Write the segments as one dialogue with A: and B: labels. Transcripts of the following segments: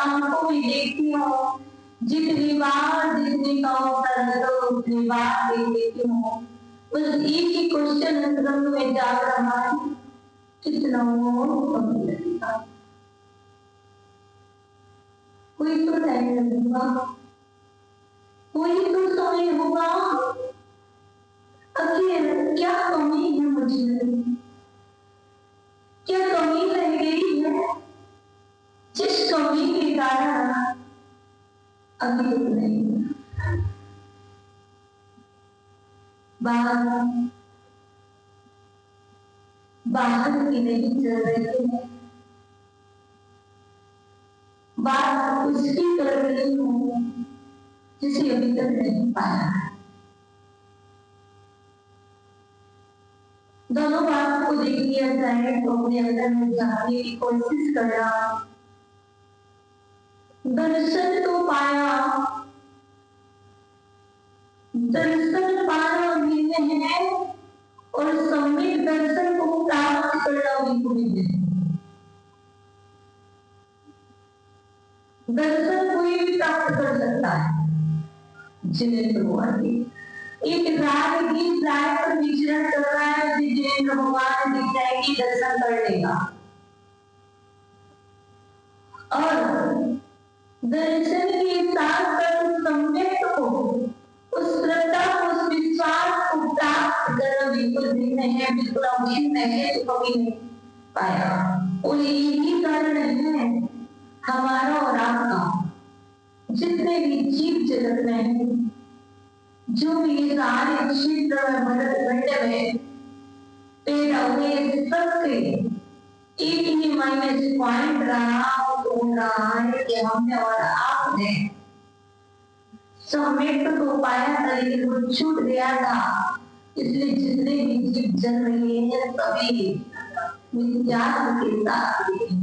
A: आंखों में देखती हूँ, जितनी बार देखने का अवसर मिला उतनी बार देख लेती हूँ। बस एक ही क्वेश्चन अंदर में जाग रहा है, कितना कभी लगेगा, कोई तो टाइम लगेगा, कोई तो समय होगा। आखिर क्या कमी है मुझे, क्या कमी रह गई है, जिस कमी के कारण अभी तक नहीं बाहर की नहीं चल रही है, बात उसकी कर रही हूँ जिसे अभी तक नहीं पाया। दोनों बात को देख लिया जाए तो अपने अंदर में जानने की कोशिश करना, दर्शन तो पाया, दर्शन पाना भी है और सम्यक दर्शन को प्राप्त करना भी है। दर्शन कोई भी प्राप्त कर सकता है, जिनेंद्र भगवान एक राहगीर राह पर विचरण कर रहा है, जिनेंद्र भगवान दिख जाएगी दर्शन कर लेगा। और दर्शन के साथ साथ सम्यक को, उस श्रद्धा को, उस विश्वास को प्राप्त करना बिल्कुल भी नहीं है, बिल्कुल अवश्य नहीं है, तो कभी नहीं पाया। और यही कारण है हमारा और आपका, जितने भी जीव जगत में जो भी सारे क्षेत्र में भरत खंड में पैदा हुए, सबके एक ही माइनस पॉइंट रहा है कि हमने और आपने सम्यक को पाया था, लेकिन वो छूट गया था। इसलिए जितने भी जीव जन्म लिए हैं सभी विज्ञान के साथ लिए,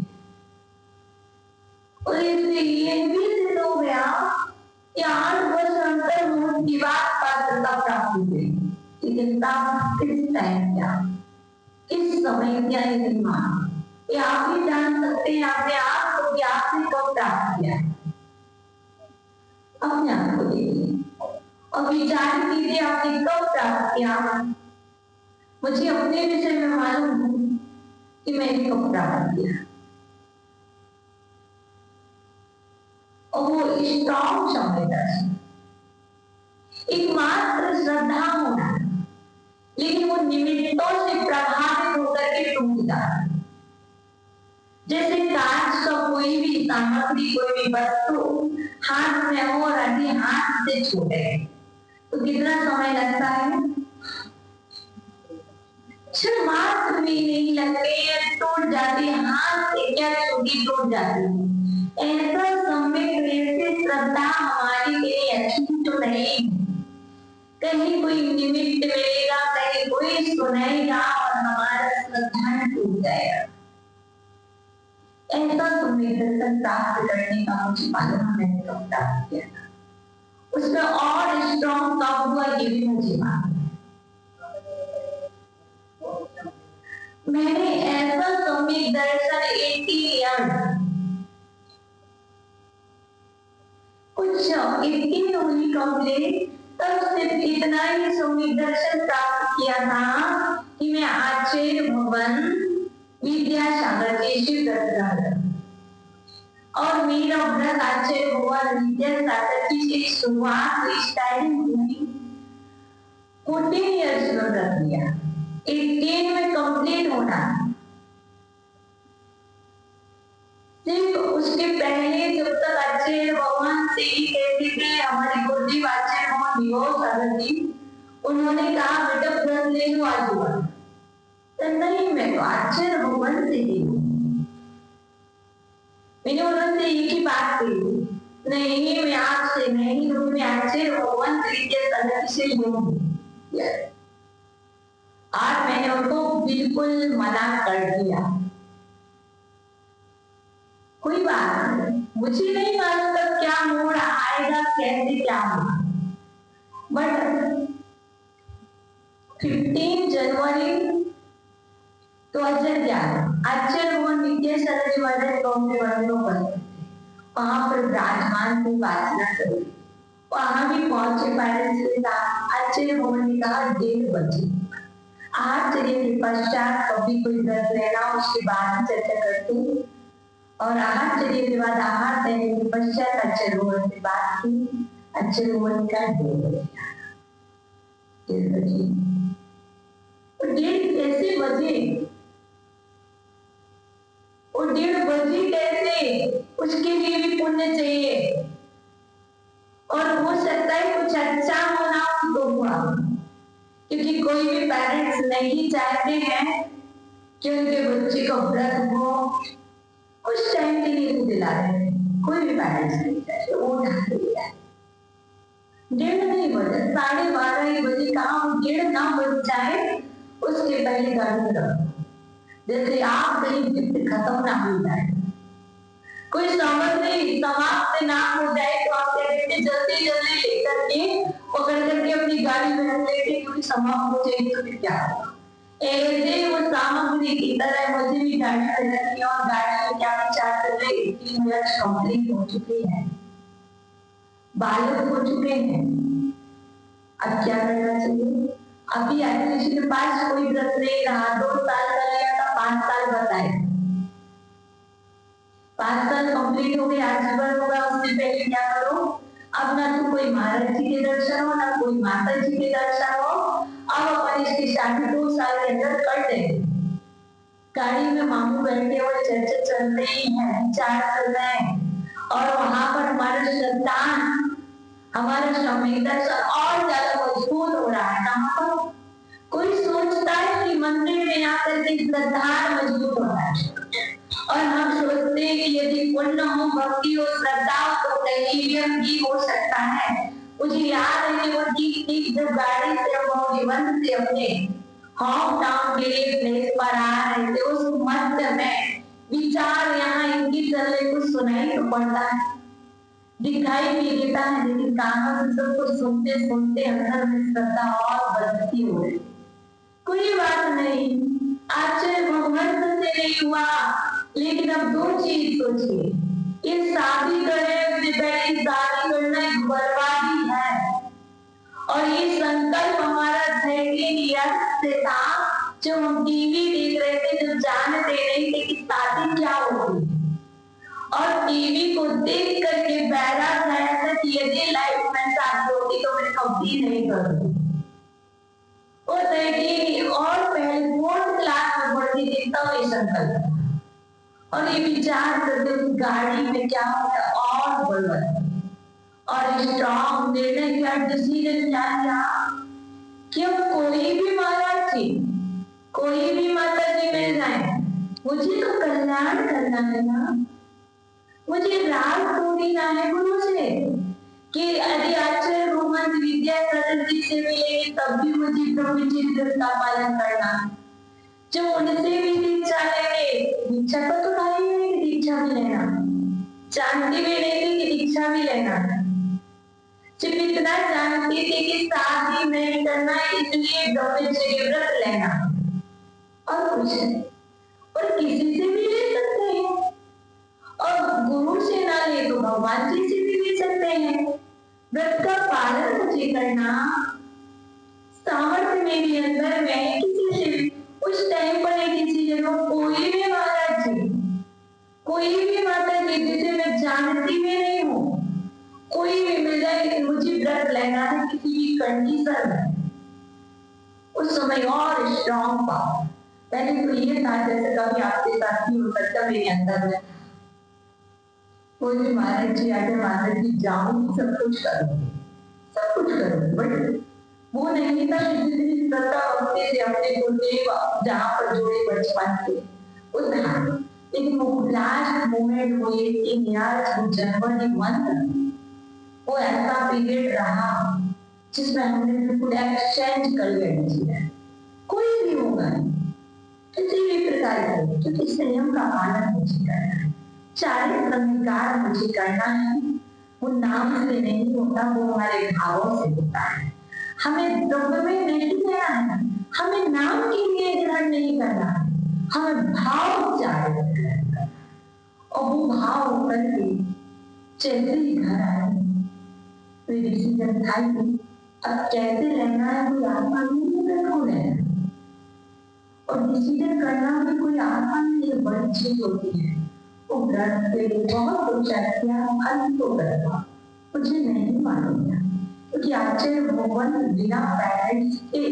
A: और इसलिए ये भी सिद्ध हो गया कि 8 वर्ष अंतर की बात पात्रता प्राप्त हुई, लेकिन किस टाइम क्या, किस समय क्या, ये नहीं माना। ये आप ही जान सकते हैं अपने आप को कि आपने कब प्राप्त किया, अपने आप को देखिए और विचार कीजिए आपने कब प्राप्त किया। मुझे अपने विषय में मालूम है कि मैंने कब प्राप्त किया, और वो स्ट्रॉन्ग संवेदन, एकमात्र श्रद्धा होना, लेकिन वो निमित्तों से प्रभावित होकर के टूट जाता। जैसे कांच का कोई भी सामग्री, कोई भी वस्तु हाथ में हो और अभी हाथ से छूटे तो कितना समय लगता है, क्षण मात्र भी नहीं लगते, टूट जाती है, हाथ से क्या छूटी टूट जाती है। ऐसा सम्यक से श्रद्धा हमारे लिए अच्छी तो नहीं, कहीं कोई निमित्त मिलेगा, कहीं कोई सुनेगा और हमारा श्रद्धा टूट जाएगा। ऐसा तुम्हें दर्शन प्राप्त करने का मुझे मालूम, मैंने कब प्राप्त किया था, उसमें और स्ट्रॉन्ग कब हुआ ये भी मुझे मालूम। मैंने ऐसा सम्यक दर्शन 80 ईयर कुछ 18 होली कंप्लीट, तब सिर्फ इतना ही सम्यक दर्शन प्राप्त किया था कि मैं आचार्य भवन विद्यासागर जी से दर्शन, और मेरा व्रत आचार्य भवन विद्यासागर जी से शुरुआत स्टार्टिंग हुई 14 ईयर्स में कर दिया, 18 में कंप्लीट होना। सिर्फ उसके पहले जब तक आचार्य भगवान से ही कहते थे, हमारे गुरुदेव आचार्य भगवान विभूसागर जी, उन्होंने कहा बेटा व्रत ले लो आज हुआ, तो नहीं मैं तो आचार्य भगवान से ही हूँ। मैंने उन्होंने एक ही बात कही, नहीं मैं आपसे नहीं हूँ, मैं आचार्य भगवान विद्यासागर से ही हूँ। आज मैंने उनको बिल्कुल मना कर दिया, कोई बात नहीं, मुझे नहीं मालूम तब क्या मोड़ आएगा, कैसे क्या होगा, बट 15 जनवरी 2011 आचार्य भगवान विद्यासागर जी महाराज वहां पर विराजमान की वासना करी। वहां भी पहुंचे पेरेंट्स के साथ। आश्चर्य भवन ने कहा 1:30 बजे। आश्चर्य के पश्चात कभी कोई व्रत लेना, उसके बाद चर्चा करते। और आश्चर्य के बाद आहार देने के पश्चात आश्चर्य भवन से बात की। आश्चर्य भवन का 1:30 बजे। 1:30 बजे और 1:30 कैसे बजे? और 1:30 बजे कैसे? उसके लिए भी पुण्य चाहिए और हो सकता है कुछ अच्छा होना तो हुआ, क्योंकि कोई भी पेरेंट्स नहीं चाहते हैं कि उनके बच्चे का व्रत हो। कुछ टाइम के लिए तो दिला रहे हैं, कोई भी पेरेंट्स नहीं चाहते, वो ढाल दिया है। 1:30 नहीं बजे, 12:30 बजे कहा 1:30 ना बज जाए उसके पहले गाड़ी रखो, जैसे आप कहीं गिफ्ट खत्म ना हो जाए, कोई सामग्री समाप्त ना हो जाए तो आप कहते जल्दी जल्दी लेकर के पकड़ करके अपनी गाड़ी में रख लेते, क्योंकि समाप्त हो जाएगी तो फिर क्या होगा। ऐसे वो सामग्री की तरह मुझे भी गाड़ी में रखी और गाड़ी में क्या विचार कर रहे 3 मिनट कंप्लीट हो चुके हैं, बालक हो चुके हैं, अब क्या करना चाहिए। अभी किसी के पास कोई व्रत नहीं रहा, 2 साल का लिया था, 5 साल बताए, 5 साल कंप्लीट हो गए, आजीवन होगा, उससे पहले क्या करो। अब ना तो कोई महाराज जी के दर्शन हो, ना कोई माता जी के दर्शन हो। अब अपन इसकी शादी 2 साल के अंदर कर देंगे। गाड़ी में मामू बैठे हुए चर्चा चल रही है, विचार चल रहे हैं, और वहां पर हमारा संतान, हमारा स्वामी दर्शन और ज्यादा मजबूत हो रहा है। कहाँ पर कोई सोचता है कि मंदिर में आकर के श्रद्धा मजबूत होना है, और हम सोचते हैं कि यदि पुण्य हो, भक्ति हो, श्रद्धा हो तो कहीं भी हो सकता है। मुझे याद है कि वो ठीक जब गाड़ी से हम जीवन से अपने होम टाउन के लिए प्लेस पर आ रहे थे, उस मध्य में विचार यहाँ इनकी चलने को सुनाई तो पड़ता है, दिखाई भी देता है, लेकिन कानों से सब कुछ सुनते सुनते अंदर में श्रद्धा और बढ़ती हो रही। कोई बात नहीं, आश्चर्य भगवान से नहीं हुआ, लेकिन अब 2 चीज सोचिए, ये शादी करे उससे पहले शादी करना एक बर्बादी है, और ये संकल्प हमारा से था जो हम टीवी देख रहे थे, जब जानते नहीं थे कि शादी क्या होगी, और टीवी को देख करके बैराग आया था कि यदि लाइफ में शादी होगी तो मैं कभी नहीं करूंगी। और देखिए, और पहले 4th क्लास में पढ़ती थी तब ये संकल्प, और ये विचार करते गाड़ी में क्या होता और बलवत और स्ट्रॉन्ग निर्णय किया, डिसीजन क्या लिया कि कोई भी महाराज जी, कोई भी माता जी मिल जाए, मुझे तो कल्याण करना है ना, मुझे राग तोड़ना है गुरु से, कि यदि आचार्य रोमन विद्या सरस्वती से मिलेगी तब भी मुझे ब्रह्मचर्य का पालन करना है। जब उनसे भी दीक्षा लेंगे, दीक्षा का तो भाई है कि दीक्षा भी लेना, जानती भी नहीं थी कि दीक्षा भी लेना, सिर्फ इतना जानती थी कि शादी नहीं करना इसलिए ब्रह्मचर्य व्रत लेना, और कुछ नहीं। और किसी से भी ले सकते हैं, और गुरु से ना ले तो भगवान जी से भी ले सकते हैं। व्रत का पालन मुझे करना सामर्थ्य मेरे अंदर में, किसी से उस टाइम पर किसी जगह कोई भी महाराज जी, कोई भी माता जी जिसे मैं जानती भी नहीं हूँ, कोई भी मिल जाए लेकिन मुझे व्रत लेना है किसी भी कंडीशन में, उस समय और स्ट्रॉन्ग पावर। पहले तो ये था जैसे कभी आपके साथ भी हो सकता मेरे अंदर में, कोई भी महाराज जी आगे महाराज जी जाऊंगी सब कुछ करूंगी, सब कुछ करूंगी, बट वो नहीं था जितनी श्रद्धा भक्ति से अपने गुरुदेव जहाँ पर जुड़े बचपन से वो था। लेकिन वो लास्ट मोमेंट वो ये कि जनवरी 1 वो ऐसा पीरियड रहा जिसमें हमने बिल्कुल एक्सचेंज कर लिया, कोई भी होगा किसी भी प्रकार का, क्योंकि संयम का पालन मुझे करना है, चारित्र अंगीकार मुझे करना है। वो नाम से नहीं होता, वो हमारे भावों से होता है। हमें ब्रह्म में नहीं लेना है, हमें नाम के लिए ग्रहण नहीं करना है, हमें भाव जागृत करना है, और वो भाव करके जैसे ही घर आए कोई डिसीजन था ही नहीं। अब कैसे रहना है कोई आसान नहीं है, बिल्कुल रहना और डिसीजन करना भी कोई आसान नहीं है, बड़ी चीज होती है। वो व्रत के लिए बहुत सोचा किया, फल तो करवा मुझे नहीं मालूम था, क्योंकि आचार्य भगवान बिना पेरेंट्स के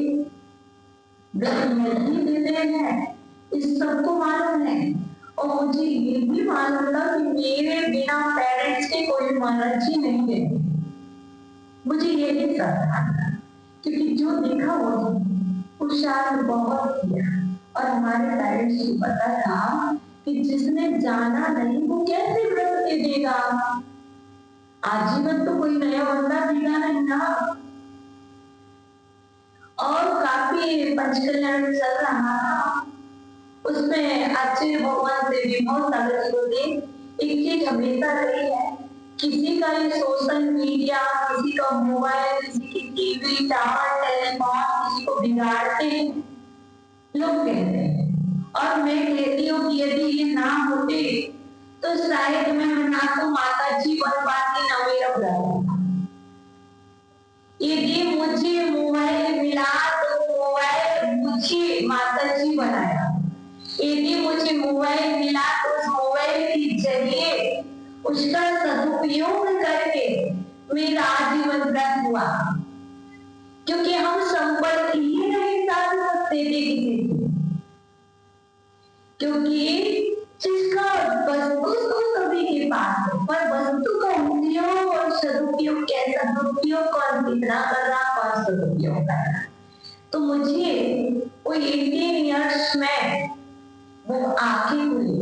A: व्रत नहीं देते हैं, इस सबको मालूम है। और मुझे ये भी मालूम था कि मेरे बिना पेरेंट्स के कोई महाराज जी नहीं देते, मुझे ये भी श्रद्धा था, क्योंकि जो देखा वो शायद बहुत किया। और हमारे पेरेंट्स को पता था कि जिसने जाना नहीं वो कैसे व्रत दे देगा, आजीवन तो कोई नया बंदा देगा नहीं ना। और काफी पंचकल्याण चल रहा था, उसमें आचार्य भगवान से विभव सागर जी बोले एक चीज हमेशा रही है, किसी का ये सोशल मीडिया, किसी का मोबाइल, किसी की टीवी, टावर, टेलीफोन किसी को बिगाड़ते लोग कहते हैं। और मैं कहती हूँ कि यदि ये ना होते तो शायद मैं ना तो माता जी बन पाती ना मेरा ब्रह्म। यदि मुझे मोबाइल मिला तो मोबाइल मुझे माता जी बनाया, यदि मुझे मोबाइल मिला तो उस मोबाइल के जरिए उसका सदुपयोग करके मेरा आजीवन व्रत हुआ, क्योंकि हम संपर्क ही नहीं साध सकते थे किसी से, क्योंकि जिसका वस्तु तो सभी के पास है, पर वस्तु का उपयोग और सदुपयोग कैसा, दुरुपयोग कौन कितना कर रहा, कौन सदुपयोग कर रहा। तो मुझे वो 18 ईयर्स में वो आंखें खुली,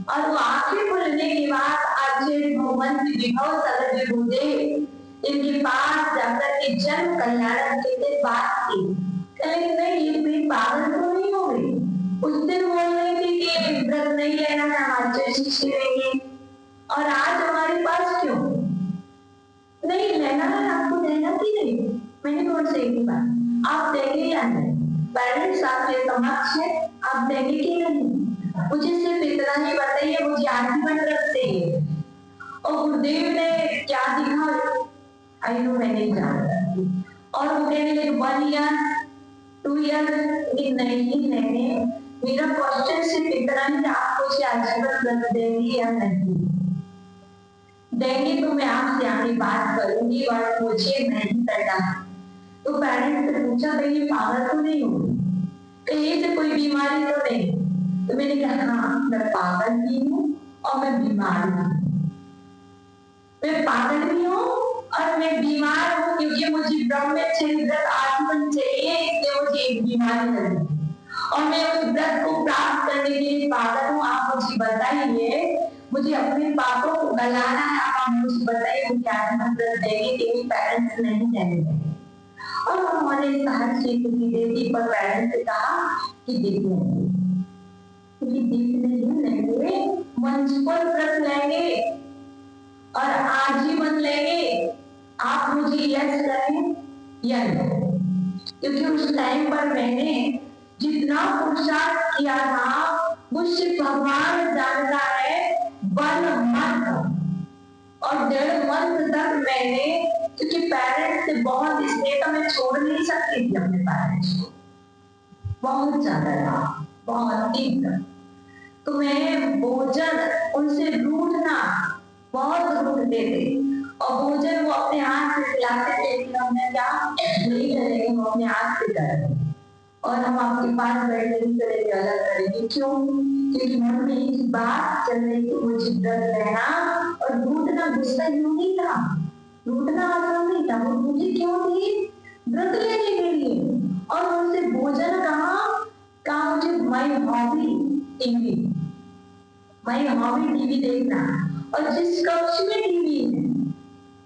A: और वो आंखें खुलने के बाद आचार्य भगवान की विभव सागर जी बोले इनके पास जाकर के जन्म कल्याण के बात की, कहीं नहीं ये कोई पागल तो नहीं हो गई। उस दिन बोल रही थी कि व्रत नहीं लेना है, आचार्य शिष्य रहेंगे, और आज हमारे पास क्यों नहीं लेना है, आपको देना कि नहीं। मैंने तो उनसे एक ही बात, आप देंगे या नहीं, पेरेंट्स आपके समक्ष है, आप देंगे कि नहीं, मुझे सिर्फ इतना ही बताइए, मुझे आजीवन व्रत चाहिए। और गुरुदेव ने क्या दिखा आई नो मैं नहीं जानता, और वो कहने लगे 1 ईयर 2 ईयर, नहीं मेरा क्वेश्चन सिर्फ इतना ही, आप मुझे आजीवन व्रत देंगे या नहीं देंगे तो मैं आपसे आगे बात करूंगी, और मुझे नहीं करना। तो पेरेंट्स से पूछा कहीं पागल तो नहीं होगी, कहीं से कोई बीमारी तो नहीं। तो मैंने कहा हाँ मैं पागल भी हूँ और मैं बीमार हूँ, मैं पागल भी हूँ और मैं बीमार हूँ, क्योंकि मुझे ब्रह्मचर्य व्रत आजीवन चाहिए, इसलिए मुझे एक बीमारी लगी और मैं उस व्रत को प्राप्त करने के लिए पागल हूँ। आप मुझे बताइए, मुझे अपने पापों को गलाना है, आप मुझे बताइए मुझे आजीवन व्रत देंगे कि नहीं। पेरेंट्स नहीं देंगे, और उन्होंने हर चीज की देती, पर पेरेंट्स से कहा कि देखेंगे, क्योंकि देख नहीं लेंगे, मंच पर व्रत लेंगे और आजीवन लेंगे, आप मुझे यस करें या नहीं। क्योंकि उस टाइम पर मैंने जितना पुरुषार्थ किया था मुझसे भगवान जानता है, 1 मंथ और 1.5 मंथ तक मैंने, क्योंकि पेरेंट्स से बहुत स्नेह था, मैं छोड़ नहीं सकती थी अपने पेरेंट्स को, बहुत ज्यादा था, बहुत तीव्र। तो मैं भोजन उनसे रूठना, बहुत रूठते थे, और भोजन वो अपने हाथ से खिलाते थे, लेकिन हमने क्या नहीं करेंगे, हम अपने हाथ से करेंगे और हम आपके पास बैठ नहीं करेंगे, अलग करेंगे। क्यों? क्योंकि मन में एक बात चल रही थी, मुझे व्रत रहना और रूठना गुस्सा यूं नहीं था, रूठना आसान नहीं था, वो मुझे क्यों थी व्रत लेने के लिए। और उनसे भोजन कहा मुझे my hobby TV, my hobby TV देखना, और जिस कक्ष में टीवी है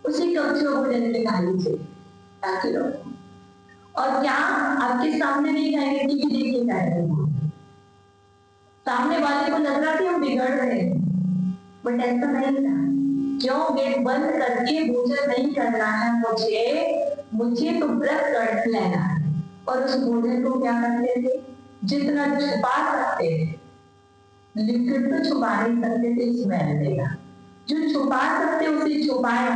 A: उसी कक्ष में भोजन के खा लीजिए ताकि लोग, और क्या आपके सामने नहीं खाएंगे, टीवी देखिए खाएंगे, सामने वाले को लग रहा कि हम बिगड़ रहे हैं, बट ऐसा नहीं था। क्यों? गेट बंद करके भोजन नहीं करना है मुझे तो व्रत कर लेना है। और उस भोजन को क्या करते थे, जितना छुपा सकते थे, लिक्विड तो छुपा नहीं सकते थे, स्मेल देगा, जो छुपा सकते उसे छुपाया।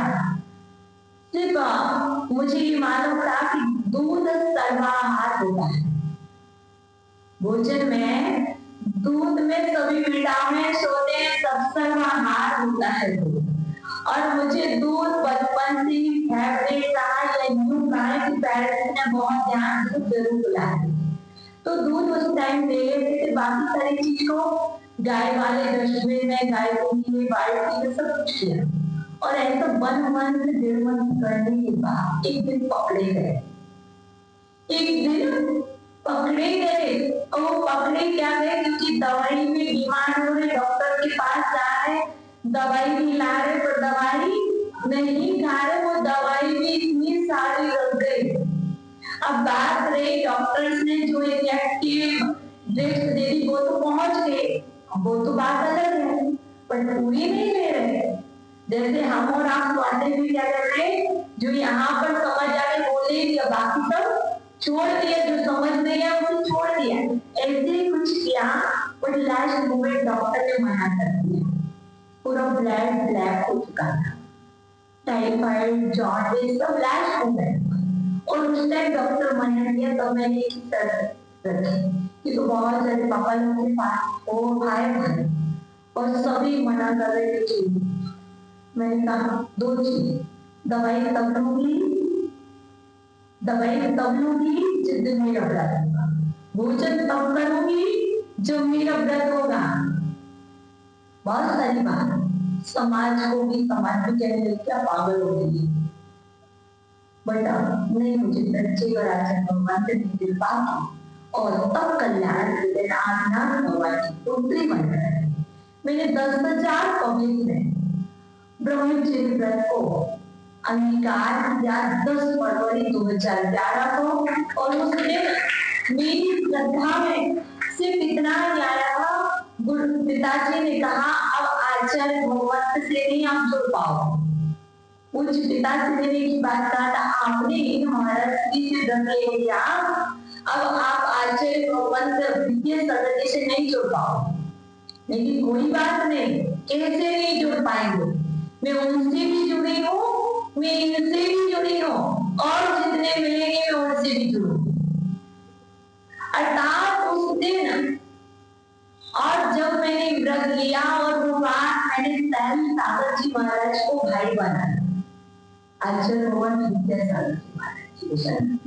A: सिर्फ मुझे ये मालूम था कि दूध सर्वाहार होता है। भोजन में दूध में सभी विटामिन होते हैं, सब सर्वाहार होता है दूध। और मुझे दूध बचपन से ही फेवरेट रहा, या यूं कहा कि पेरेंट्स ने बहुत ध्यान दूध जरूर पिलाया। तो दूध उस टाइम दे लेते थे, बाकी सारी चीज को गाय वाले डस्टबिन में, गाय को लिए बाल्टी में सब कुछ किया। और ऐसा 1 मंथ 1.5 मंथ करने के बाद एक दिन पकड़े गए। एक दिन पकड़े गए, और वो पकड़े क्या गए, क्योंकि दवाई में बीमार हो रहे, डॉक्टर के पास जा रहे, दवाई भी ला रहे, पर दवाई नहीं खा रहे, वो दवाई भी इतनी सारी लग गई। अब बात रही डॉक्टर्स ने जो इफेक्टिव ड्रिप्स दे दी, वो तो पहुंच गए, वो तो बात अलग है, पर पूरी नहीं ले रहे। जैसे हम और आप स्वास्थ्य भी क्या कर रहे हैं, जो यहाँ पर समझ आके बोले दिया, बाकी सब छोड़ दिया, जो समझ नहीं है वो छोड़ दिया, ऐसे ही कुछ किया। पर लास्ट मोमेंट डॉक्टर ने मना कर दिया। पूरा ब्लड ब्लैक हो चुका था, टाइफाइड, जॉन्डिस सब लास्ट मोमेंट। और उस टाइम डॉक्टर मना किया, तो मैंने एक शर्त रखी कि तो बहुत सारे पापा लोग के पास वो भाई और सभी मना कर रहे थे। मैंने कहा 2 चीज, दवाई तब लूंगी जिस दिन मेरा व्रत होगा, भोजन तब करूंगी जब मेरा व्रत होगा। बहुत सारी बात समाज को भी, समाज भी कहने लगे क्या पागल हो गई, बट नहीं, मुझे सच्चे और आचार्य भगवान से दिल पाती, और तब कल्याण के दिन आदिनाथ भगवान की पुत्री बनकर मैंने 10,000 पब्लिक में ब्रह्मचर्य व्रत को अंगीकार किया 10 फरवरी 2011 को। और उस दिन मेरी श्रद्धा में सिर्फ इतना ही आया था, गुरु पिताजी ने कहा अब आचार्य भगवत से नहीं आप जुड़ पाओ। उच्च पिताजी ने की बात कहा था, आपने ही हमारा श्री से व्रत ले लिया, अब आप आचार्य भगवत विद्या सदस्य से नहीं जुड़ पाओ। लेकिन कोई बात नहीं, कैसे नहीं जुड़ पाएंगे, मैं उनसे भी जुड़ी हूँ, मैं इनसे भी जुड़ी हूँ, और जितने मिलेंगे मैं उनसे भी जुड़ूंगी। अर्थात उस दिन, और जब मैंने व्रत लिया और वो बात मैंने सहज सागर जी महाराज को भाई बनाया, आचार्य भगवान विद्या सागर जी महाराज जी।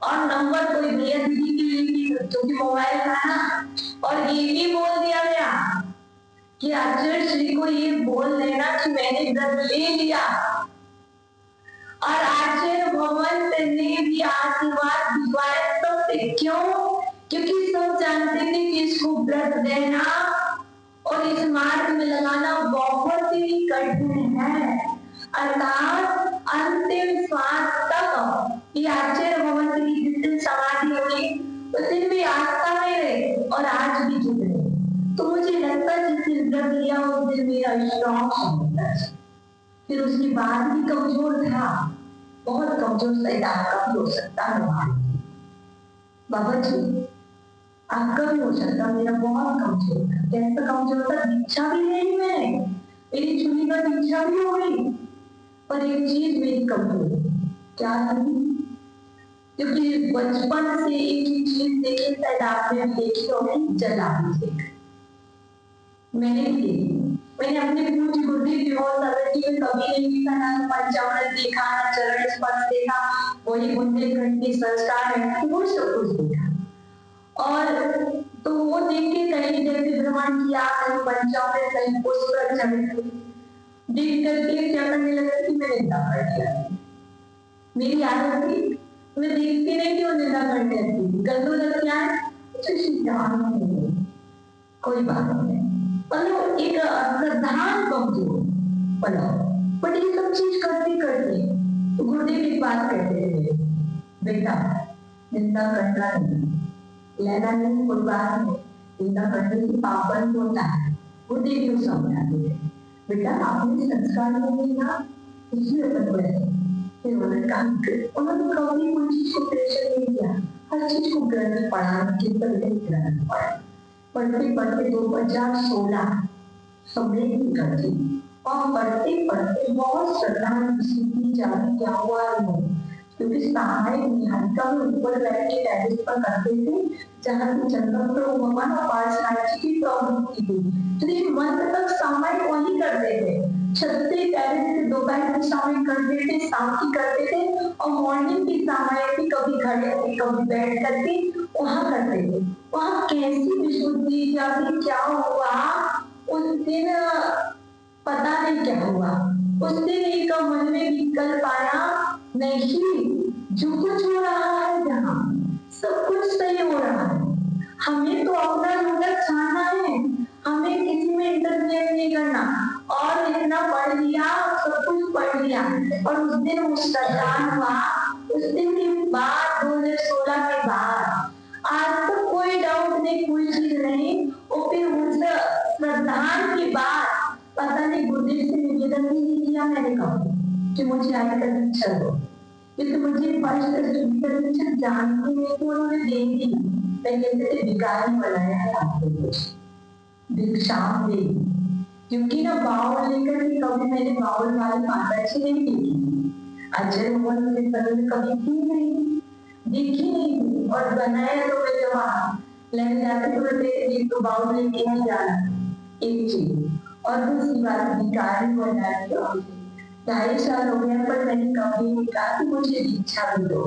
A: और नंबर कोई भैया दीदी के लिए, क्योंकि मोबाइल था ना, और ये भी बोल दिया गया कि आचार्य श्री को ये बोल देना कि मैंने व्रत ले लिया। और आचार्य भगवान ने भी आशीर्वाद दिलवाया सबसे, क्यों? क्योंकि सब जानते थे कि इसको व्रत देना और इस मार्ग में लगाना बहुत ही कठिन है। अर्थात अंतिम श्वास तक ये आचार्य भगवान की जिस दिन समाधि हुई उस दिन भी आस्था में रहे और आज भी जुड़ रहे। तो मुझे लगता है जिस दिन व्रत लिया उस दिन मेरा स्ट्रॉन्ग होता है। फिर उसके बाद भी कमजोर था, बहुत कमजोर, शायद आपका भी हो सकता है बाबा जी, आपका भी हो सकता, मेरा बहुत कमजोर था। कैसा कमजोर था? दीक्षा भी नहीं मैंने, मेरी चुनी का दीक्षा भी हो गई, पर एक चीज मेरी कमजोर, क्या थी? क्योंकि बचपन से एक ही चीज देखी, शायद आपने देखी होगी, जलाभिषेक। मैंने भी देखी, मैंने अपने पूज्य गुरुदेव जी में कभी नहीं देखा, ना पंचामृत देखा, ना चरण स्पर्श देखा, वही बुंदेलखंड के संस्कार है, वो सब कुछ देखा। और तो वो देख के कहीं जैसे भ्रमण किया, कहीं पंचामृत, कहीं पुष्कर चढ़े, देख करके क्या करने लगा कि मैं निंदा कर दिया। मेरी आदत थी, मैं देखती नहीं थी, वो निंदा करने लगती थी। गलत क्या है, कोई बात नहीं, मतलब एक प्रधान कमजोर बना। बट ये सब चीज करते करते तो गुरुदेव एक बात कहते थे, बेटा निंदा करना नहीं, लेना नहीं, कोई बात नहीं, निंदा करने से पापन होता है। गुरुदेव को समझाते थे, बेटा आपने संस्कार नहीं ना, इसलिए अपन बोले। फिर उन्होंने कहा, उन्होंने कभी कोई चीज को प्रेशर नहीं किया, हर चीज को पढ़ाने के पहले पढ़ते पढ़ते 2016 समृद्धि करती और पढ़ते पढ़ते बहुत श्रद्धा सीखनी जाने क्या हुआ है, क्योंकि सामायिक निहारिका में ऊपर बैठ के टेरिस पर करते थे, जहाँ की चंद्र प्रभु भगवान और पार्षद की प्रवृत्ति थी। तो देखिए मंत्र तक सामायिक वही करते थे, छत्ते टेरिस से दोपहर की सामायिक करते थे, शाम की करते थे, और मॉर्निंग की सामायिक भी कभी खड़े होकर कभी बैठ करके वहां करते थे। वहां कैसी विशुद्धि जाती, क्या हुआ उस दिन पता नहीं क्या हुआ। उस दिन एक मन में विकल्प आया, नहीं जो कुछ हो रहा है जहाँ सब कुछ सही हो रहा है, हमें तो अपना नंबर छाना है, हमें किसी में इंटरफेयर नहीं करना। और इतना पढ़ लिया, सब कुछ पढ़ लिया, और उस दिन मुस्कान हुआ। उस दिन के बाद 2016 के बाद आज तक कोई डाउट नहीं, कोई चीज नहीं। और फिर उस श्रद्धान के बाद पता नहीं गुरुदेव से निवेदन भी नहीं किया मैंने कहा कि मुझे आगे का दीक्षा दो, क्योंकि मुझे दीक्षा जानती नहीं तो उन्होंने दे दी। मैं कहते थे भिखारी बनाया है आपको कुछ दीक्षा दे, क्योंकि ना बाउल लेकर के कभी मैंने बाउल वाली माता जी नहीं देखी, अजय मोहन के तरह कभी की नहीं देखी नहीं। और बनाया तो मैं जब लेने जाते तो बाउल लेके नहीं जाना, एक चीज। और दूसरी बात भिखारी बनाया तो 2.5 साल हो गया, पर मैंने कभी नहीं कहा कि मुझे दीक्षा भी दो,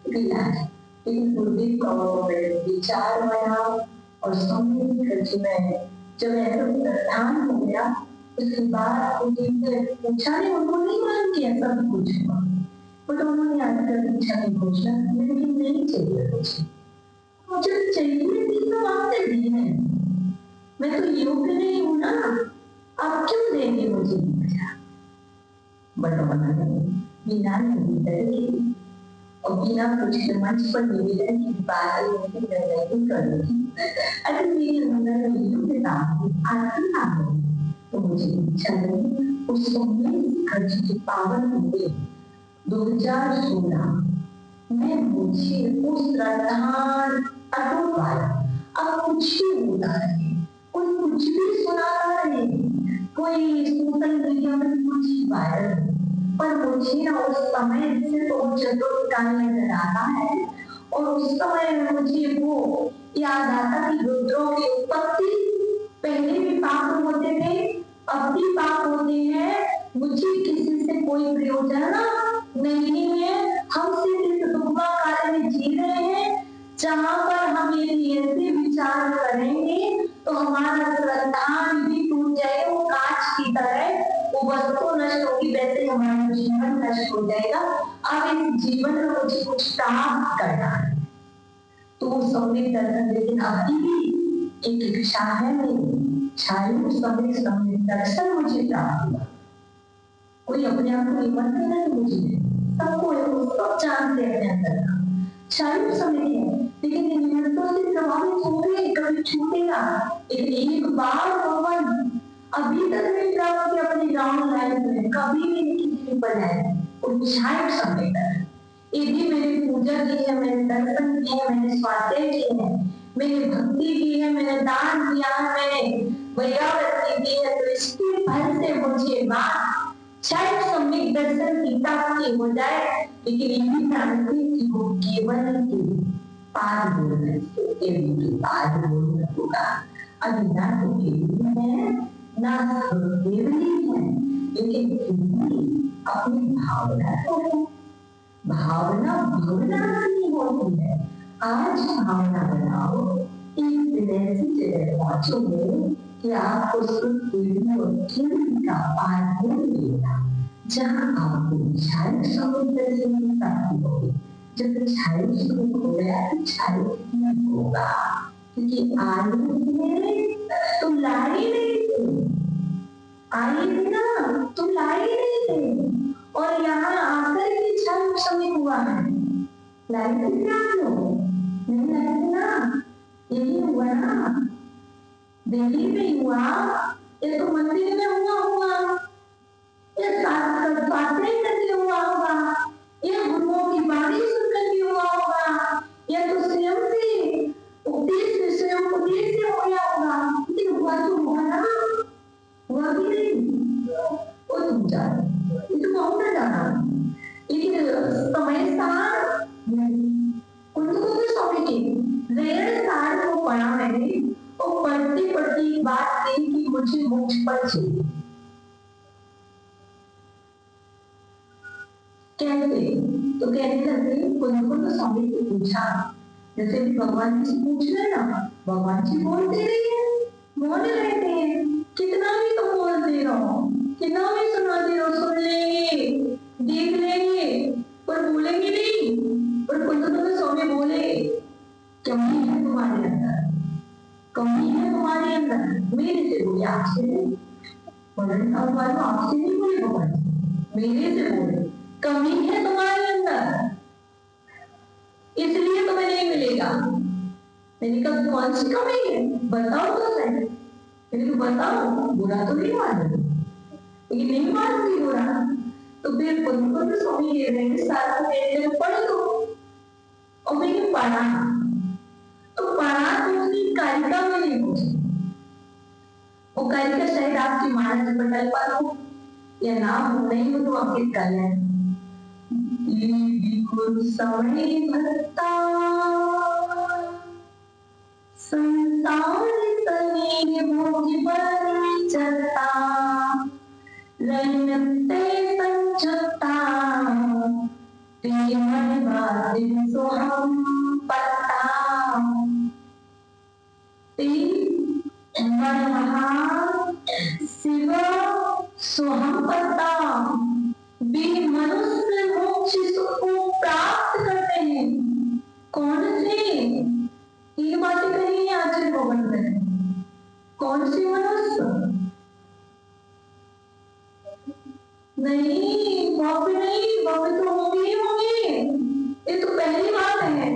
A: लेकिन गुरुदेव को विचार बनाओ और समझ करके मैं जब ऐसा प्रधान हो गया, उसके बाद पूछा नहीं, उनको नहीं मान किया सब कुछ हुआ, बट उन्होंने आजकल दीक्षा की घोषणा की, लेकिन नहीं चाहिए कुछ, मुझे चाहिए थी तो आपने दी है, मैं तो योग्य नहीं हूं ना, आप क्यों देंगे मुझे दीक्षा। बट उन्होंने बिना निवेदन की और बिना कुछ मंच पर निवेदन की बात नहीं करती, अगर मेरे अंदर योग्य नाम आती ना हो तो मुझे इच्छा नहीं। उस समय खर्च की पावन हुए 2016 में मुझे उस श्रद्धान अटूट पाया। अब कुछ भी होता है, कोई कुछ भी सुनाता रहे, कोई सोशल मीडिया में कुछ वायरल, पर मुझे ना उस समय से तो चतुर्थ नजर आता है, और उस समय मुझे वो याद आता कि रुद्रों की उत्पत्ति पहले भी पाप होते थे, अब भी पाप होते हैं, मुझे किसी से कोई प्रयोजन नहीं है, हम सिर्फ इस दुखा काल में जी रहे हैं, जहाँ पर हम यदि ऐसे विचार करेंगे तो हमारा श्रद्धान भी टूट जाएगा, वो कांच की तरह वो वस्तु नष्ट होगी, वैसे हमारा जीवन नष्ट हो जाएगा। अब इस जीवन में मुझे कुछ काम करना है, तो वो सम्यक दर्शन, लेकिन अभी भी एक इच्छा है मेरी, छायु सम्यक दर्शन मुझे प्राप्त हुआ। कोई अपने आप को हिम्मत नहीं मुझे, सबको सब जानते हैं अपने अंदर का छायु समय है, लेकिन नियंत्रणों से प्रभावित हो गए, कभी छूटेगा, लेकिन एक बार भगवान अभी तक नहीं प्राप्त किया अपनी ग्राउंड लाइफ में, कभी भी नहीं किसी पर है छायु समय तक। ये भी मैंने पूजा की है, मैंने दर्शन किए हैं, मैंने स्वाध्याय किए हैं, मैंने भक्ति की है, मैंने दान किया है, मैंने वैराग्य की है, तो इसके भर से मुझे बात शायद सम्यक दर्शन की प्राप्ति हो जाए, लेकिन ये भी जानती कि वो केवल के पाद बोलने के पाद बोलने होगा, अभी ना तो केवल है ना केवली है, लेकिन अपनी भावना तो है, भावना भावना नहीं होती है। आज भावना बनाओ, एक ऐसी जगह पहुंचोगे कि आपको सुख का पार मिलेगा, जहाँ आपको छायु समुद्र से प्राप्ति होगी। जब छायु सुख हो गया तो छायु होगा, क्योंकि आयु में तुम लाई नहीं थे, आई थी ना तुम लाई नहीं थे, और यहाँ आकर के छायु समय हुआ है, लाई थे क्या लोग नहीं लाई थे ना, यही हुआ ना, दिल्ली में हुआ, ये तो मंदिर में हुआ, ये बातें करके हुआ होगा, ये गुरुओं की वाणी सुनकर के हुआ होगा, ये तो स्वयं से उपदेश से हो गया होगा, लेकिन हुआ तो हुआ ना, कैसे? तो कहने लगे, उनको तो स्वामी को पूछा, जैसे भी भगवान जी से पूछ रहे ना, भगवान जी बोलते नहीं है, मौन रहते हैं। कितना भी तो बोलते रहो, कितना भी सुनाते रहो, सुन लेंगे, देख लेंगे, पर बोलेंगे नहीं। पर कुछ तो स्वामी बोले, कमी है तुम्हारे अंदर, कमी है तुम्हारे अंदर, मेरे से बोले, आपसे नहीं। आपसे नहीं बोले भगवान, मेरे से बोले, कमी है तुम्हारे अंदर, इसलिए तुम्हें नहीं मिलेगा। मैंने कहा कौन सी कमी है, बताओ तो सही। मैंने कहा बताओ, बुरा तो नहीं मानो, लेकिन नहीं मानती बुरा। तो फिर उनको तो स्वामी कह रहे हैं, सारा कहते पढ़ दो। और मैंने पढ़ा, तो पढ़ा तो उसकी कारिका में नहीं पूछी। वो कारिका शायद आपकी मानस पटल पर हो या ना हो, नहीं हो तो आपके कल्याण। समय भरता संसार तने भोग बनी चलता, रैनते संचता मन बात सो हम पता। मन महा शिव सोहम पता, भी मनुष्य मोक्ष सुख को प्राप्त करते हैं। कौन से? ये बातें कही है आचार्य गोविंद ने। कौन से मनुष्य? नहीं, भव्य नहीं, भव्य तो होंगे ही होंगे, ये तो पहली बात है।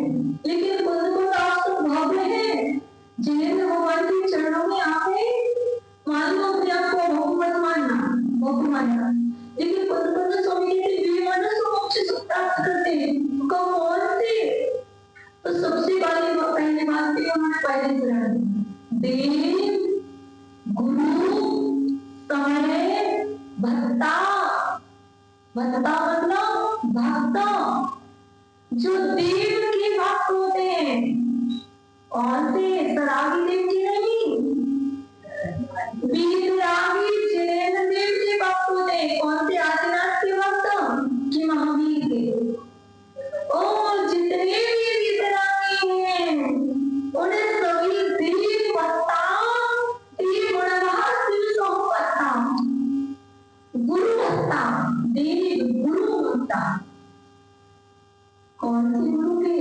A: लेकिन कुछ आप तो भव्य है, जिन्हें भगवान के चरणों में आके मान लो अपने आप को भगवान मानना, भगवान मानना। लेकिन कुछ स्वामी कहते मनुष्य मोक्ष सुख प्राप्त करते हैं। कौन से? तो सबसे पहली बात थी हमारे पहले चरण, देव गुरु समय भक्ता। भक्ता मतलब भक्त, जो देव के भक्त होते हैं। कौन से? सरागी देव की नहीं, वीतरागी जैन देव के भक्त होते हैं। कौन से? आदिनाथ के भक्त कि महावीर के। और जितने भी वीतरागी हैं उन्हें सभी देव भक्ता, देव गुणवाहा शिव सोम भक्ता, गुरु भक्ता, देव गुरु भक्ता। कौन से गुरु के?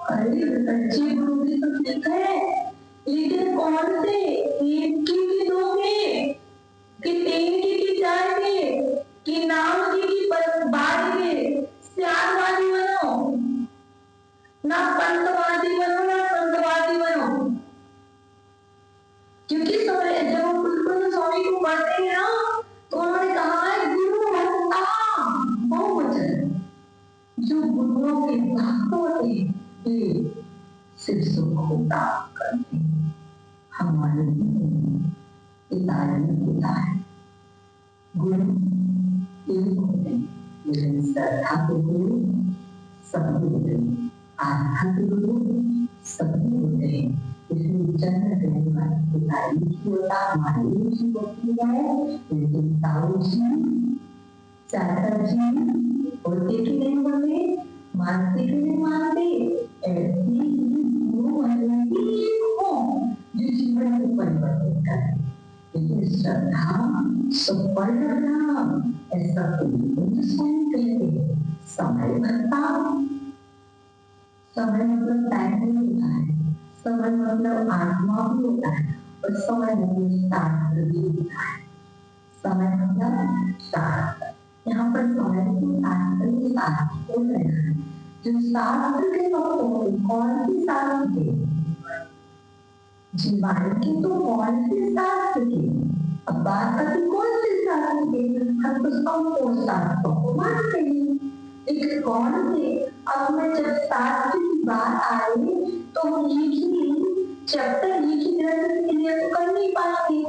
A: अरे सच्चे गुरु भी तो ठीक है, लेकिन कौन से? एक की दो के, कि तीन की चार के, कि नाम की बार के। श्यामवादी बनो ना, पंतवादी बनो ना संतवादी बनो। क्योंकि जब हम कुल स्वामी को पढ़ते हैं ना, तो उन्होंने कहा है गुरु भक्ता बहुवचन, जो गुरुओं के भक्त होते हैं सिर्फ सुख को प्राप्त करते हैं। हमारे पिता है गुरु एक होते हैं, लेकिन श्रद्धा के गुरु सबके होते हैं, आस्था के गुरु सबके होते हैं। इसलिए जन्म देने वाले पिता एक ही होता, हमारी एक ही होती है। लेकिन ताऊ जी, चाचा जी होते कि नहीं होते, मानते कि नहीं मानते, ऐसी ही गुरु हो जो जीवन को परिवर्तित करे। लेकिन श्रद्धा सुपर्ण ऐसा कोई कहते। समय भरता, समय मतलब टाइम नहीं होता है, समय मतलब आत्मा भी होता है, और समय मतलब शास्त्र भी होता है। समय मतलब शास्त्र, यहाँ पर समय को शास्त्र के साथ बोल रहे हैं। जो शास्त्र के कौन सी शास्त्र के? जीवन के तो कौन से शास्त्र के? अब बात आती कौन से शास्त्र के? हम तो सब शास्त्रों को मानते हैं, लेकिन कौन से? अब मैं जब शास्त्र की बात आई तो हम एक ही चैप्टर, एक ही ग्रंथ से क्लियर तो कर नहीं पाएंगे।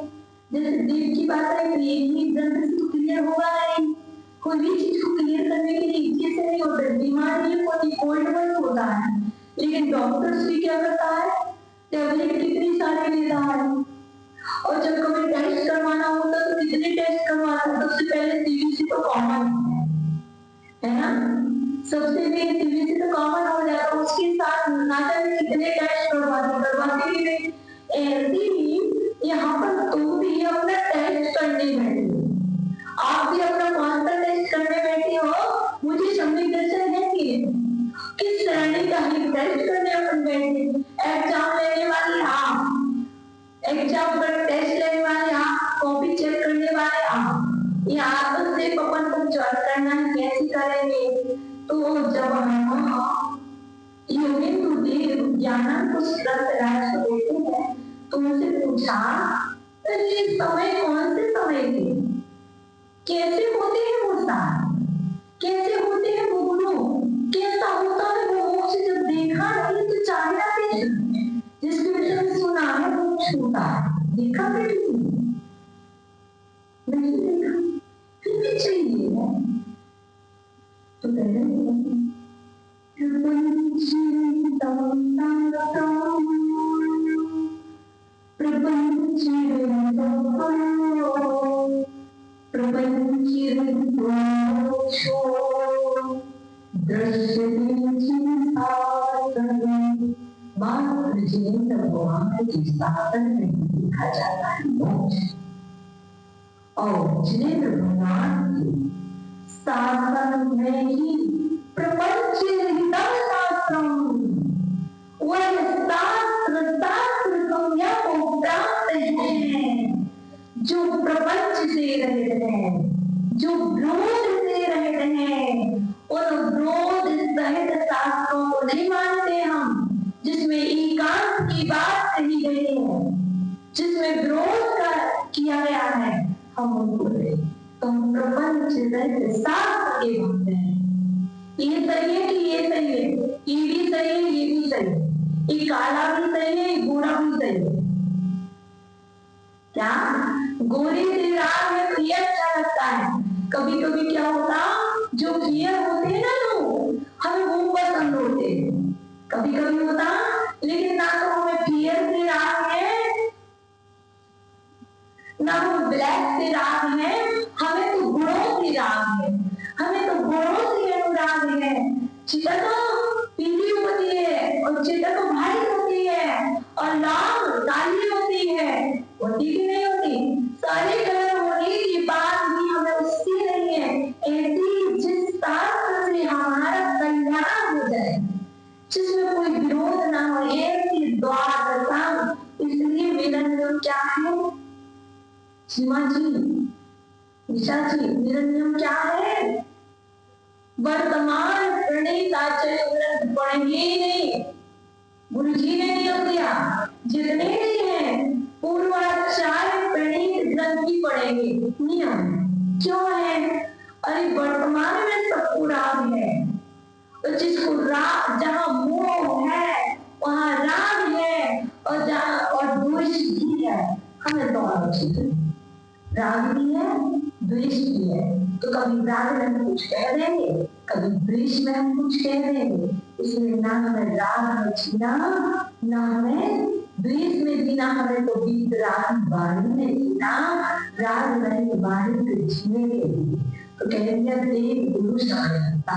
A: जैसे देव की बात है, एक ही ग्रंथ से तो क्लियर होगा नहीं। कोई भी चीज को क्लियर करने के लिए इसी से नहीं होता। बीमारी को कोल्ड वर्ड होता है, लेकिन डॉक्टर्स भी क्या करता है, टैबलेट कितनी सारी लेता है। और जब कभी टेस्ट करवाना होता तो कितने टेस्ट करवाना, सबसे पहले सीबीसी तो कॉमन है, है ना। सबसे भी सीबीएसई तो कॉमन हो जाता, उसके साथ ना जाने कितने टेस्ट करवाते भी नहीं। ऐसे ही यहाँ पर तुम भी अपना टेस्ट करने बैठे हो, आप भी अपना कौन सा टेस्ट करने बैठे हो, मुझे सम्यक दर्शन है कि किस श्रेणी का ही टेस्ट करने अपन बैठे। एग्जाम लेने वाली आप, एग्जाम पर टेस्ट लेने वाले आप, कॉपी चेक करने वाले आप, ये आदत से अपन को ज्वाइन करना है, कैसे करेंगे। तो जब हम योगिन गुरुदेव ज्ञानन को राज को देते हैं तो उनसे पूछा ये समय कौन से समय थे, कैसे होते हैं वो साथ, कैसे होते हैं वो गुरु, कैसा होता है वो मोक्ष, जब देखा नहीं तो चाहना कैसे, जिसके विषय में सुना है वो छूटा है, देखा कैसे नहीं देखा, फिर भी चाहिए है। तो कह रहे देखा जाता है मोक्ष, और जिनेंद्र भगवान की शासन में ही प्रपंच शास्त्रम, वह शास्त्र संज्ञा को प्राप्त है, जो प्रपंच से रहित है, जो विरोध से रहित है, उन विरोध सहित शास्त्रों को नहीं मानते हम, जिसमें एकांत की बात कही गई है, जिसमें विरोध किया गया है, हम उनको तो हम प्रपंच रहित शास्त्र के भक्त हैं। ये सही है कि ये सही है, ये भी सही है, ये भी सही है, ये काला भी सही है, ये गोरा भी सही है। क्या गोरे से राग है तो ये अच्छा लगता है, कभी कभी क्या होता, जो फेयर होते हैं ना लोग, हमें वो पसंद होते हैं, कभी कभी होता, लेकिन ना तो हमें फेयर से राग है, ना हम ब्लैक से राग है, हमें तो गुणों से राग है, हमें तो गुणों से अनुराग है। चिता तो पीली होती है और चिता तो भारी होती है, और लाल काली होती है, होती कि नहीं होती, सारे कलर होने के बाद भी हमें उसकी नहीं है। ऐसी जिस शास्त्र से हमारा कल्याण हो जाए, जिसमें कोई विरोध ना हो, ऐसी द्वादशा, इसलिए मेरा नियम क्या है सीमा जी, निशा जी, मेरा नियम क्या है, वर्तमान प्रणीत आचार्य ग्रंथ पढ़ेंगे ही नहीं, गुरु जी ने नियम दिया, जितने भी हैं पूर्वाचार्य प्रणीत ग्रंथ ही पढ़ेंगे, नियम क्यों है, अरे वर्तमान में सबको राग है, तो जिसको राग, जहाँ मोह है वहाँ राग है, और जहाँ और द्वेष भी है, हमें दोनों चीजें, राग भी है द्वेष भी है, तो कभी राग में हम कुछ कह देंगे, कभी द्वेष में हम कुछ कह देंगे, इसलिए ना हमें राग में जीना, ना हमें द्वेष में जीना, हमें तो बीत राग वाणी में जीना, राग रहित वाणी को जीने के लिए। तो कह दिया देव गुरु समझता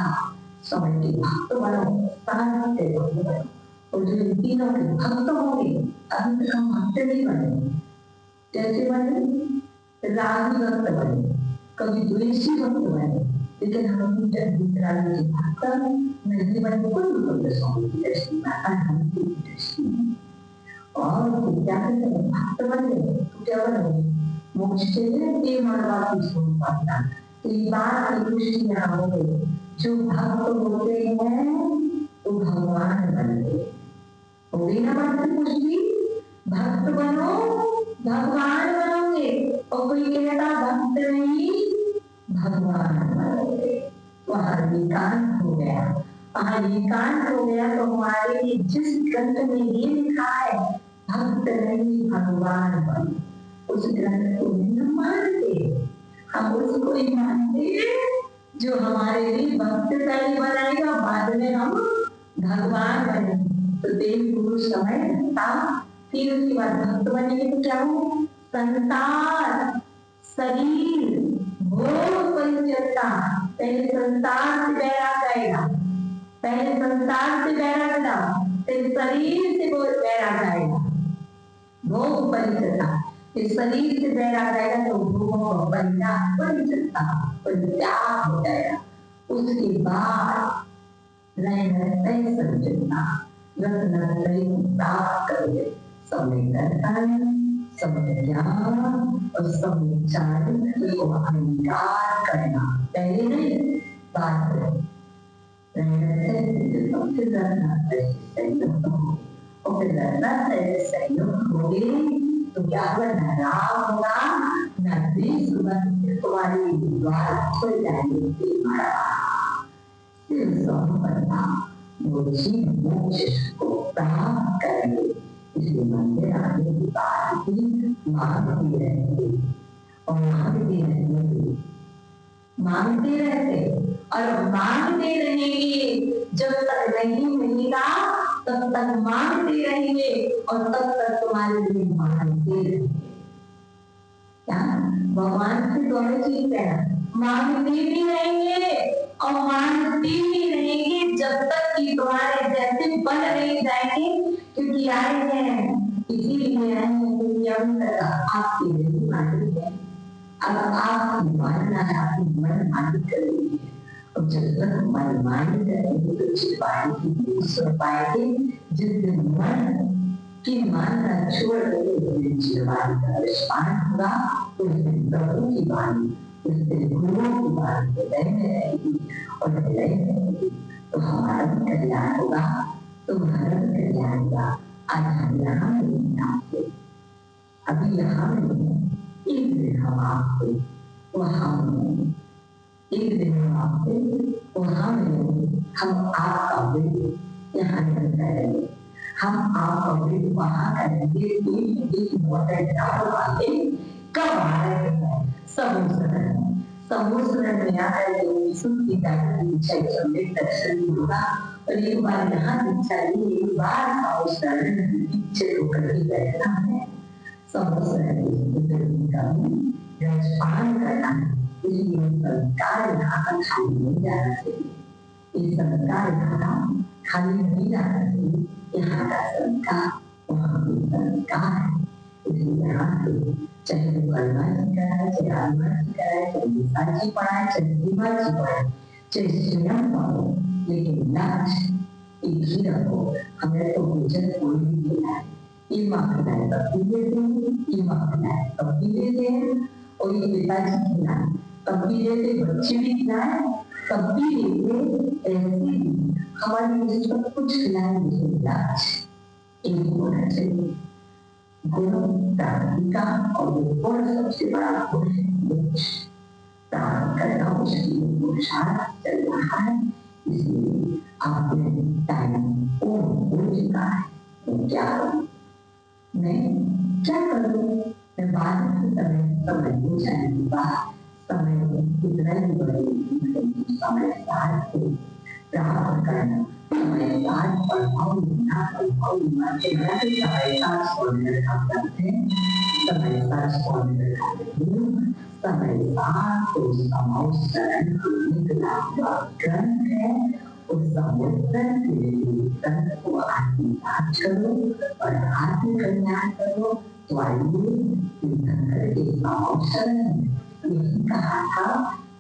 A: समय के भक्त बनो, साहित्य बनो, और जो तीनों के भक्त होंगे, अभी तक हम भक्त नहीं बने, कैसे बने, रागी भक्त बने, कभी द्वेषी भक्त बने, लेकिन हम वितरागी के भक्त नहीं बने, कोई स्वामी की दृष्टि में, और क्या कहते हैं भक्त बने तो क्या बने, मोक्ष के लिए मानवाती स्वरूप पाता। तो ये बात की पुष्टि यहाँ हो गई, जो भक्त होते हैं वो भगवान बनते, हो गई ना बात की पुष्टि, भक्त बनो भगवान बनोगे, और कोई कहता भक्त नहीं भगवान बनोगे, वहां एकांत हो गया, वहां एकांत हो गया, तो हमारे लिए जिस ग्रंथ में ये लिखा है भक्त नहीं भगवान बनो, उस ग्रंथ को नहीं मानते, हम उसको ही मानते जो हमारे लिए भक्त पहले बनाएगा, बाद में हम भगवान बने। तो देव गुरु समय था, फिर उसके बाद भक्त बनेंगे तो क्या हो, संसार शरीर भोग परिचर्चा, पहले संसार से वैराग आएगा, पहले संसार से वैराग लाओ, फिर शरीर से वो वैराग आएगा, भोग परिचर्या। इस शरीर से वैराग आएगा तो भोग परिचर्या त्याग हो जाएगा। उसके बाद प्राप्त करोगे समय दर्शन, समय ज्ञान और समय चारित्र को अंगीकार करना। पहले नहीं, बाद में और फिर संयोग होगी तो क्या होगा? राम होगा, नदी सुबह तुम्हारी द्वार खुल जाएंगे। मोक्ष को प्राप्त करेंगे। इसलिए मंदिर आने की बात ही मांगती रहेंगे और मांगते रहेंगे, मांगते रहते और मांगते रहेंगे। जब तक नहीं मिलेगा तब तक मांगते रहेंगे और तब तक तुम्हारे लिए मांगते रहेंगे। क्या भगवान से दोनों चीज है, मांगते भी रहेंगे और मांगते भी रहेंगे जब तक कि तुम्हारे जैसे बन नहीं जाएंगे। क्योंकि आए हैं इसीलिए आए हैं क्योंकि अभी तक आपकी नहीं मानी है। अब आपकी मानना है, आपकी मन मानी करेगी और जब तक मन मानी करेंगे तो छिपाएंगे, सुन पाएंगे। जिस दिन मन की मानना छोड़ देंगे उस दिन चिरवाणी का विस्तार होगा। उस दिन प्रभु की वाणी, उस दिन गुरुओं की वाणी हृदय में रहेगी और हृदय में रहेगी तो हमारा कल्याण होगा, तुम्हारा कल्याण होगा। आज हम यहाँ नहीं आते, अभी यहाँ नहीं है, एक दिन हम आपसे वहाँ मिलेंगे, एक दिन हम आपसे वहाँ मिलेंगे। हम आपका विधि यहाँ नहीं करेंगे, हम आपका विधि वहाँ करेंगे। एक मोटर वाले कब आ रहे हैं? समुद्र में आकर की दर्शन होगा और एक बार यहाँ दीक्षा ली, एक बार पीछे होकर ही बैठना है। रजपान करना है, इसलिए संस्कार यहाँ का खाली नहीं जाना चाहिए। इस संस्कार यहाँ खाली नहीं जाना चाहिए, यहाँ का संस्कार वहाँ की संस्कार है। इसलिए यहाँ से चाहे वर्मा जी कराए, चाहे आलमा जी कराए, चाहे निशा जी पढ़ाए, चाहे दीवा जी पढ़ाए, चाहे स्वयं पढ़ो, लेकिन लक्ष्य एक ही रखो। हमें तो भोजन कोई भी देना है, ये माखना है तब भी देते हैं, ये माखना है तब भी देते हैं और ये पिताजी खिलाए तब भी देते, बच्चे भी खिलाए तब भी देते। ऐसे हमारे सब कुछ खिलाएंगे। लक्ष्य एक होना चाहिए, गुण प्राप्ति का, और गुण सबसे बड़ा गुण है मोक्ष प्राप्त करना। उसके लिए पुरुषार्थ चल रहा है। इसलिए आपने टाइम हो चुका है, तो क्या करूं मैं, क्या करूं मैं? बाद में समय हो जाने के बाद समय कितना ही बढ़ेगी, समय साथ से प्राप्त करना, समय साथ पढ़ाओ ना पढ़ाओ मन के बड़ा ही समय साथ छोड़ने करते हैं, समय साथ छोड़ने करते हैं, समय साथ तो समाउसरण निकला ग्रंथ है। उस समुद्रन के लिए को आत्मसात करो और आत्म कल्याण करो। तो आइए तीर्थंकर के समाउसरण यही कहा था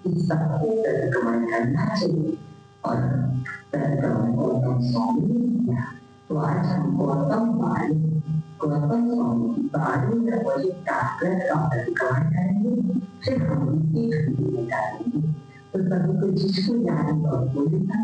A: कि सबको प्रतिक्रमण करना चाहिए और प्रतिक्रमण गौतम स्वामी। तो आज हम गौतम स्वामी की बाणी में वही ताकत का प्रतिक्रमण करेंगे, फिर हम एक डालेंगे। तो सभी को जिसको याद और बोलेगा